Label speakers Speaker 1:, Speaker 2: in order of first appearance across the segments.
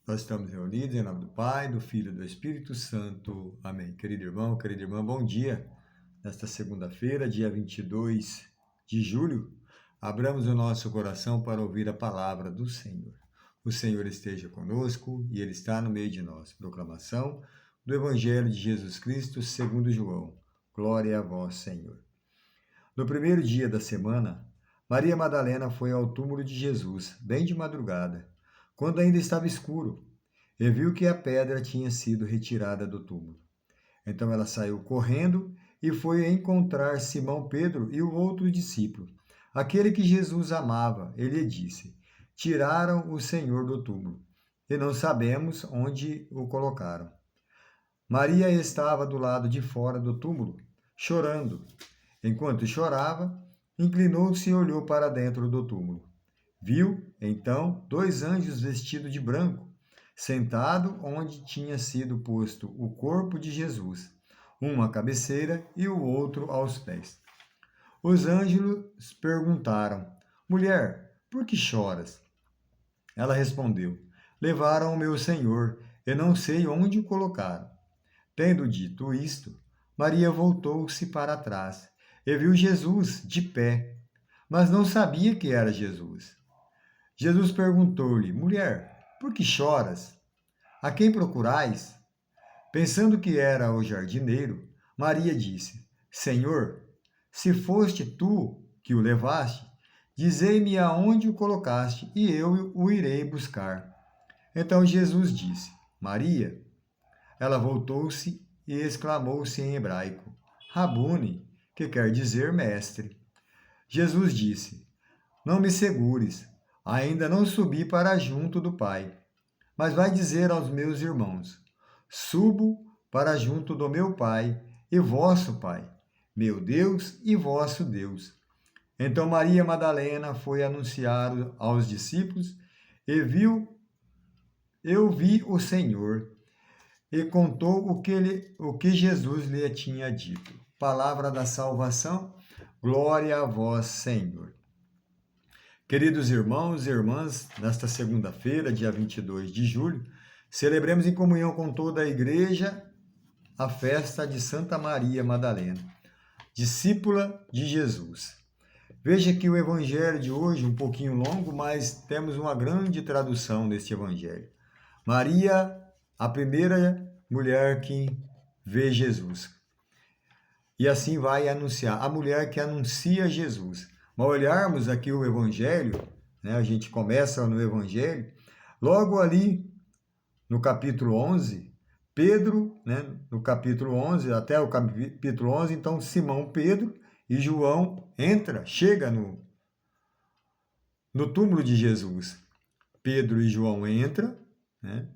Speaker 1: Nós estamos reunidos em nome do Pai, do Filho e do Espírito Santo. Amém. Querido irmão, querida irmã, bom dia. Nesta segunda-feira, dia 22 de julho, abramos o nosso coração para ouvir a palavra do Senhor. O Senhor esteja conosco e Ele está no meio de nós. Proclamação do Evangelho de Jesus Cristo segundo João. Glória a vós, Senhor. No primeiro dia da semana, Maria Madalena foi ao túmulo de Jesus, bem de madrugada, quando ainda estava escuro, e viu que a pedra tinha sido retirada do túmulo. Então ela saiu correndo e foi encontrar Simão Pedro e o outro discípulo, aquele que Jesus amava. Ele lhe disse: Tiraram o Senhor do túmulo, e não sabemos onde o colocaram. Maria estava do lado de fora do túmulo, chorando. Enquanto chorava, inclinou-se e olhou para dentro do túmulo. Viu, então, dois anjos vestidos de branco, sentado onde tinha sido posto o corpo de Jesus, um à cabeceira e o outro aos pés. Os anjos perguntaram: Mulher, por que choras? Ela respondeu: Levaram o meu Senhor, e não sei onde o colocaram. Tendo dito isto, Maria voltou-se para trás e viu Jesus de pé, mas não sabia que era Jesus. Jesus perguntou-lhe: Mulher, por que choras? A quem procurais? Pensando que era o jardineiro, Maria disse: Senhor, se foste tu que o levaste, dizei-me aonde o colocaste, e eu o irei buscar. Então Jesus disse: Maria. Ela voltou-se e exclamou-se em hebraico: Rabune, que quer dizer mestre. Jesus disse: Não me segures, ainda não subi para junto do Pai, mas vai dizer aos meus irmãos: Subo para junto do meu Pai e vosso Pai, meu Deus e vosso Deus. Então Maria Madalena foi anunciar aos discípulos e eu vi o Senhor, e contou o que Jesus lhe tinha dito. Palavra da salvação, glória a vós, Senhor. Queridos irmãos e irmãs, nesta segunda-feira, dia 22 de julho, celebremos em comunhão com toda a igreja a festa de Santa Maria Madalena, discípula de Jesus. Veja que o evangelho de hoje, um pouquinho longo, mas temos uma grande tradução deste evangelho. Maria, a primeira mulher que vê Jesus. E assim vai anunciar, a mulher que anuncia Jesus. Mas olharmos aqui o Evangelho, né, a gente começa no Evangelho, logo ali no capítulo 11, Pedro, né, no capítulo 11, até o capítulo 11, então Simão Pedro e João chega no túmulo de Jesus. Pedro e João entram, né,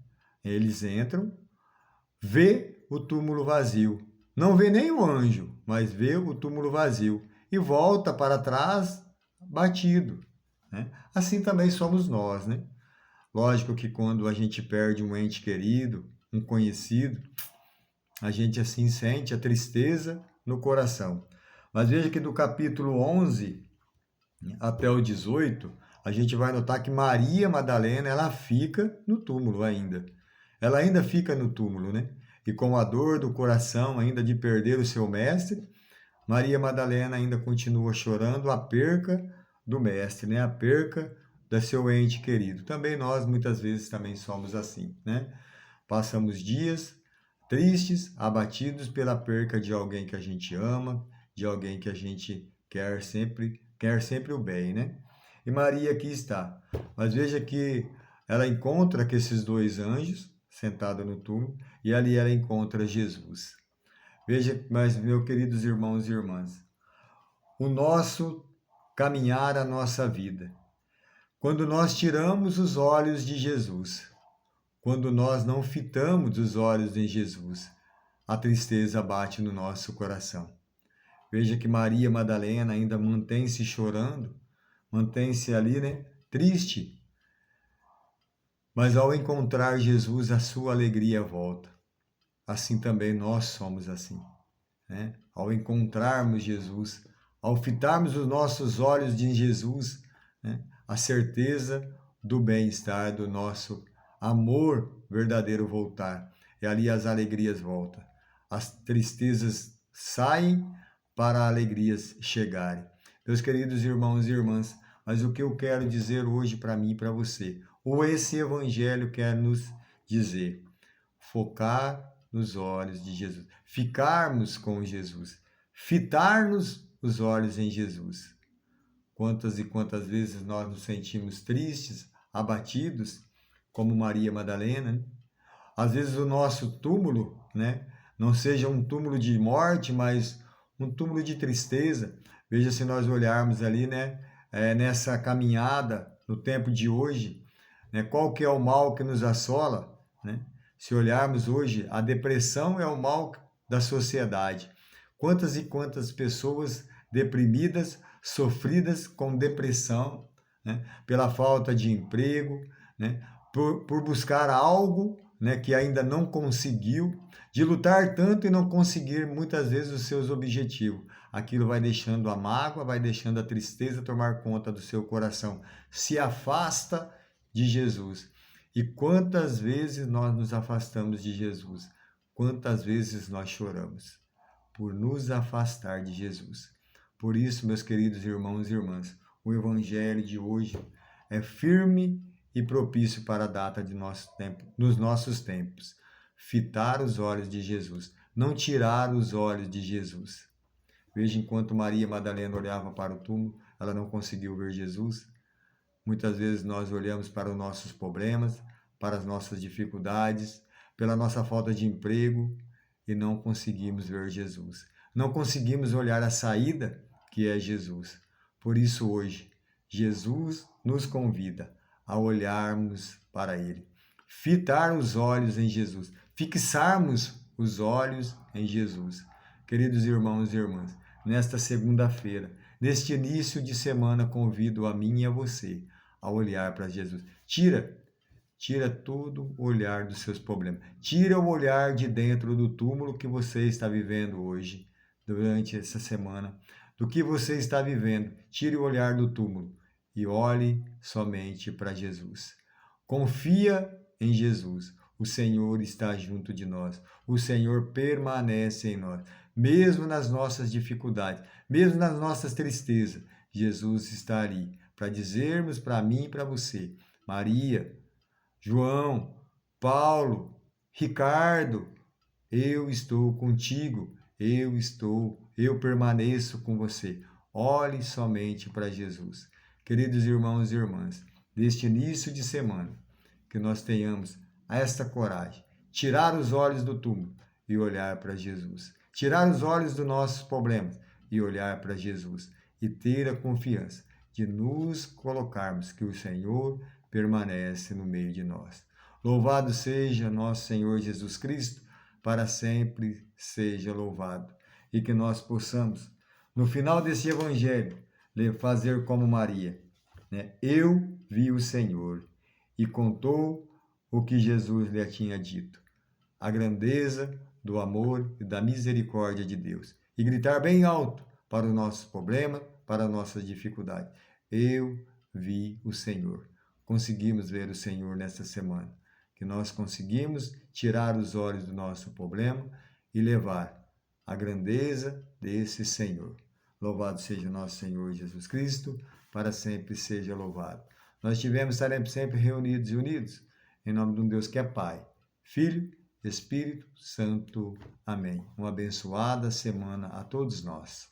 Speaker 1: eles entram, vê o túmulo vazio. Não vê nem o anjo, mas vê o túmulo vazio. E volta para trás batido. Né? Assim também somos nós. Né? Lógico que quando a gente perde um ente querido, um conhecido, a gente assim sente a tristeza no coração. Mas veja que do capítulo 11 até o 18, a gente vai notar que Maria Madalena, ela fica no túmulo ainda. Ela ainda fica no túmulo, né? E com a dor do coração ainda de perder o seu mestre, Maria Madalena ainda continua chorando a perca do mestre, né? A perca do seu ente querido. Também nós muitas vezes também somos assim, né? Passamos dias tristes, abatidos pela perca de alguém que a gente ama, de alguém que a gente quer sempre o bem, né? E Maria aqui está. Mas veja que ela encontra que esses dois anjos sentados no túmulo e ali ela encontra Jesus. Veja, mas meus queridos irmãos e irmãs, o nosso caminhar, a nossa vida, quando nós tiramos os olhos de Jesus, quando nós não fitamos os olhos em Jesus, a tristeza bate no nosso coração. Veja que Maria Madalena ainda mantém-se chorando, mantém-se ali, né, triste. Mas ao encontrar Jesus, a sua alegria volta. Assim também nós somos assim. Né? Ao encontrarmos Jesus, ao fitarmos os nossos olhos em Jesus, né, a certeza do bem-estar do nosso amor verdadeiro voltar. E ali as alegrias voltam. As tristezas saem para alegrias chegarem. Meus queridos irmãos e irmãs, mas o que eu quero dizer hoje para mim e para você, ou esse evangelho quer nos dizer, focar nos olhos de Jesus, ficarmos com Jesus, fitar-nos os olhos em Jesus. Quantas e quantas vezes nós nos sentimos tristes, abatidos, como Maria Madalena, né? Às vezes o nosso túmulo, né, não seja um túmulo de morte, mas um túmulo de tristeza. Veja, se nós olharmos ali, né, nessa caminhada no tempo de hoje, né, qual que é o mal que nos assola, né? Se olharmos hoje, a depressão é o mal da sociedade. Quantas e quantas pessoas deprimidas, sofridas com depressão, né, pela falta de emprego, né, por buscar algo, né, que ainda não conseguiu, de lutar tanto e não conseguir muitas vezes os seus objetivos. Aquilo vai deixando a mágoa, vai deixando a tristeza tomar conta do seu coração. Se afasta de Jesus. E quantas vezes nós nos afastamos de Jesus? Quantas vezes nós choramos por nos afastar de Jesus? Por isso, meus queridos irmãos e irmãs, o evangelho de hoje é firme e propício para a data de nosso tempo, nos nossos tempos. Fitar os olhos de Jesus, não tirar os olhos de Jesus. Veja, enquanto Maria Madalena olhava para o túmulo, ela não conseguiu ver Jesus. Muitas vezes nós olhamos para os nossos problemas, para as nossas dificuldades, pela nossa falta de emprego e não conseguimos ver Jesus. Não conseguimos olhar a saída, que é Jesus. Por isso hoje, Jesus nos convida a olharmos para Ele, fitar os olhos em Jesus, fixarmos os olhos em Jesus. Queridos irmãos e irmãs, nesta segunda-feira, neste início de semana, convido a mim e a você a olhar para Jesus. Tira todo o olhar dos seus problemas. Tira o olhar de dentro do túmulo que você está vivendo hoje, durante essa semana, do que você está vivendo. Tire o olhar do túmulo e olhe somente para Jesus. Confia em Jesus. O Senhor está junto de nós. O Senhor permanece em nós. Mesmo nas nossas dificuldades, mesmo nas nossas tristezas, Jesus está ali para dizermos para mim e para você, Maria, João, Paulo, Ricardo, eu estou contigo, eu permaneço com você. Olhe somente para Jesus. Queridos irmãos e irmãs, deste início de semana, que nós tenhamos esta coragem, tirar os olhos do túmulo e olhar para Jesus. Tirar os olhos dos nossos problemas e olhar para Jesus. E ter a confiança de nos colocarmos que o Senhor permanece no meio de nós. Louvado seja nosso Senhor Jesus Cristo, para sempre seja louvado. E que nós possamos, no final desse evangelho, fazer como Maria, né? Eu vi o Senhor e contou o que Jesus lhe tinha dito, a grandeza do amor e da misericórdia de Deus, e gritar bem alto para os nossos problemas, para as nossas dificuldades. Eu vi o Senhor. Conseguimos ver o Senhor nesta semana, que nós conseguimos tirar os olhos do nosso problema e levar a grandeza desse Senhor. Louvado seja o nosso Senhor Jesus Cristo, para sempre seja louvado. Nós estaremos sempre reunidos e unidos, em nome de um Deus que é Pai, Filho, Espírito Santo. Amém. Uma abençoada semana a todos nós.